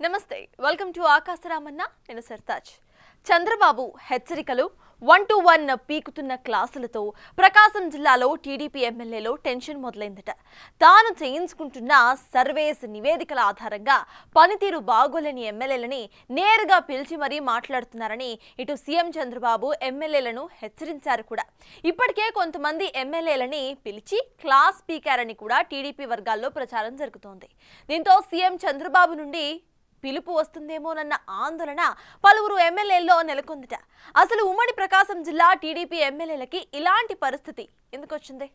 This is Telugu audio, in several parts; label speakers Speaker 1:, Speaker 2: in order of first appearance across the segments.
Speaker 1: నమస్తే వెల్కమ్ టు ఆకాశరామన్న నేను సర్తాజ్ చంద్రబాబు హెచ్చరికలు 1-to-1 పీకుతున్న క్లాసులతో ప్రకాశం జిల్లాలో టీడీపీ ఎమ్మెల్యేలో టెన్షన్ మొదలైందట. తాను చేయించుకుంటున్న సర్వేస్ నివేదికల ఆధారంగా పనితీరు బాగోలేని ఎమ్మెల్యేలని నేరుగా పిలిచి మరీ మాట్లాడుతున్నారని ఇటు సీఎం చంద్రబాబు ఎమ్మెల్యేలను హెచ్చరించారు కూడా. ఇప్పటికే కొంతమంది ఎమ్మెల్యేలని పిలిచి క్లాస్ పీకారని కూడా టీడీపీ వర్గాల్లో ప్రచారం జరుగుతోంది. దీంతో సీఎం చంద్రబాబు నుండి పిలుపు వస్తుందేమోనన్న ఆందోళన పలువురు ఎమ్మెల్యేల్లో నెలకొందట. అసలు ఉమ్మడి ప్రకాశం జిల్లా టీడీపీ ఎమ్మెల్యేలకి ఇలాంటి పరిస్థితి ఎందుకు వచ్చింది?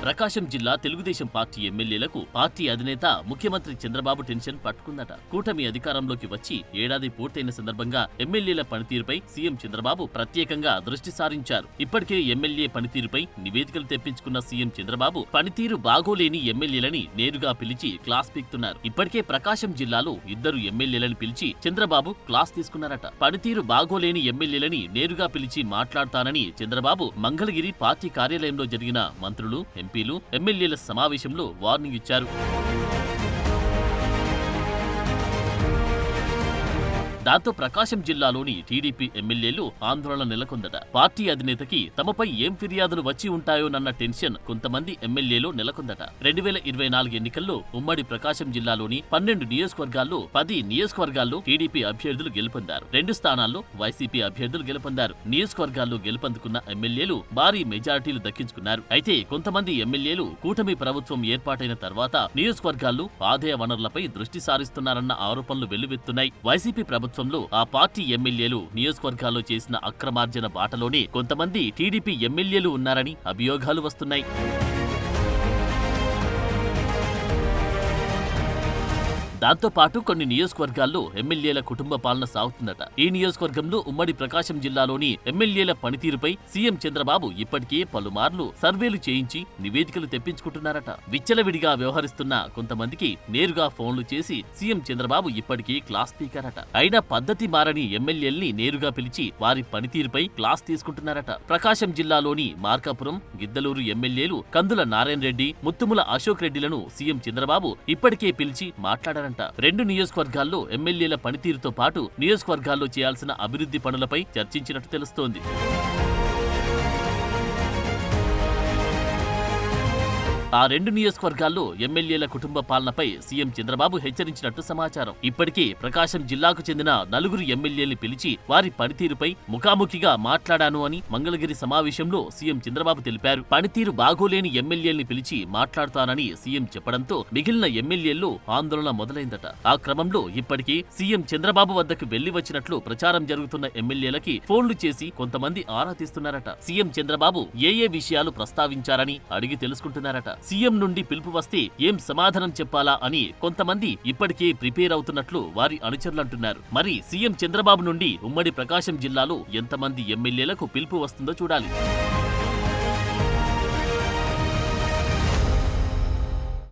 Speaker 2: ప్రకాశం జిల్లా తెలుగుదేశం పార్టీ ఎమ్మెల్యేలకు పార్టీ అధినేత ముఖ్యమంత్రి చంద్రబాబు టెన్షన్ పట్టుకుందట. కూటమి అధికారంలోకి వచ్చి ఏడాది పూర్తయిన సందర్భంగా ఎమ్మెల్యేల పనితీరుపై సీఎం చంద్రబాబు ప్రత్యేకంగా దృష్టి సారించారు. ఇప్పటికే ఎమ్మెల్యే పనితీరుపై నివేదికలు తెప్పించుకున్న సీఎం చంద్రబాబు పనితీరు బాగోలేని ఎమ్మెల్యేలని నేరుగా పిలిచి క్లాస్ పీకుతున్నారు. ఇప్పటికే ప్రకాశం జిల్లాలో 2 ఎమ్మెల్యేలను పిలిచి చంద్రబాబు క్లాస్ తీసుకున్నారట. పనితీరు బాగోలేని ఎమ్మెల్యేలని నేరుగా పిలిచి మాట్లాడతానని చంద్రబాబు మంగళగిరి పార్టీ కార్యాలయంలో జరిగిన మంత్రులు, ఎంపీలు, ఎమ్మెల్యేల సమావేశంలో వార్నింగ్ ఇచ్చారు. దాంతో ప్రకాశం జిల్లాలోని టీడీపీ ఎమ్మెల్యేలు ఆందోళన నెలకొందట. పార్టీ అధినేతకి తమపై ఏం ఫిర్యాదులు వచ్చి ఉంటాయోనన్న టెన్షన్ కొంతమంది ఎమ్మెల్యేలు నెలకొందట. 2024 ఎన్నికల్లో ఉమ్మడి ప్రకాశం జిల్లాలోని 12 నియోజకవర్గాల్లో 10 నియోజకవర్గాల్లో టీడీపీ అభ్యర్థులు గెలుపొందారు. 2 స్థానాల్లో వైసీపీ అభ్యర్థులు గెలుపొందారు. నియోజకవర్గాల్లో గెలుపొందుకున్న ఎమ్మెల్యేలు భారీ మెజారిటీలు దక్కించుకున్నారు. అయితే కొంతమంది ఎమ్మెల్యేలు కూటమి ప్రభుత్వం ఏర్పాటైన తర్వాత నియోజకవర్గాల్లో ఆదాయ వనరులపై దృష్టి సారిస్తున్నారన్న ఆరోపణలు వెల్లువెత్తున్నాయి. వైసీపీ ప్రభుత్వంలో ఆ పార్టీ ఎమ్మెల్యేలు నియోజకవర్గాల్లో చేసిన అక్రమార్జన బాటలోనే కొంతమంది టీడీపీ ఎమ్మెల్యేలు ఉన్నారని అభియోగాలు వస్తున్నాయి. దాంతో పాటు కొన్ని నియోజకవర్గాల్లో ఎమ్మెల్యేల కుటుంబ పాలన సాగుతుందట. ఈ నియోజకవర్గంలో ఉమ్మడి ప్రకాశం జిల్లాలోని ఎమ్మెల్యేల పనితీరుపై సీఎం చంద్రబాబు ఇప్పటికే పలుమార్లు సర్వేలు చేయించి నివేదికలు తెప్పించుకుంటున్నారట. విచ్చలవిడిగా వ్యవహరిస్తున్న కొంతమందికి నేరుగా ఫోన్లు చేసి సీఎం చంద్రబాబు ఇప్పటికే క్లాస్ స్పీకరట. అయినా పద్ధతి మారని ఎమ్మెల్యేల్ని నేరుగా పిలిచి వారి పనితీరుపై క్లాస్ తీసుకుంటున్నారట. ప్రకాశం జిల్లాలోని మార్కాపురం, గిద్దలూరు ఎమ్మెల్యేలు కందుల నారాయణ రెడ్డి, ముత్తుముల అశోక్ రెడ్డిలను సీఎం చంద్రబాబు ఇప్పటికే పిలిచి మాట్లాడారు. 2 నియోజకవర్గాల్లో ఎమ్మెల్యేల పనితీరుతో పాటు నియోజకవర్గాల్లో చేయాల్సిన అభివృద్ధి పనులపై చర్చించినట్టు తెలుస్తోంది. ఆ 2 నియోజకవర్గాల్లో ఎమ్మెల్యేల కుటుంబ పాలనపై సీఎం చంద్రబాబు హెచ్చరించినట్టు సమాచారం. ఇప్పటికే ప్రకాశం జిల్లాకు చెందిన 4 ఎమ్మెల్యేల్ని పిలిచి వారి పనితీరుపై ముఖాముఖిగా మాట్లాడాను అని మంగళగిరి సమావేశంలో సీఎం చంద్రబాబు తెలిపారు. పనితీరు బాగోలేని ఎమ్మెల్యేల్ని పిలిచి మాట్లాడతానని సీఎం చెప్పడంతో మిగిలిన ఎమ్మెల్యేల్లో ఆందోళన మొదలైందట. ఆ క్రమంలో ఇప్పటికే సీఎం చంద్రబాబు వద్దకు వెళ్లి వచ్చినట్లు ప్రచారం జరుగుతున్న ఎమ్మెల్యేలకి ఫోన్లు చేసి కొంతమంది ఆరా తీస్తున్నారట. సీఎం చంద్రబాబు ఏ విషయాలు ప్రస్తావించారని అడిగి తెలుసుకుంటున్నారట. సీఎం నుండి పిలుపు వస్తే ఏం సమాధానం చెప్పాలా అని కొంతమంది ఇప్పటికే ప్రిపేర్ అవుతున్నట్లు వారి అనుచరులంటున్నారు. మరి సీఎం చంద్రబాబు నుండి ఉమ్మడి ప్రకాశం జిల్లాలో ఎంతమంది ఎమ్మెల్యేలకు పిలుపు వస్తుందో చూడాలి.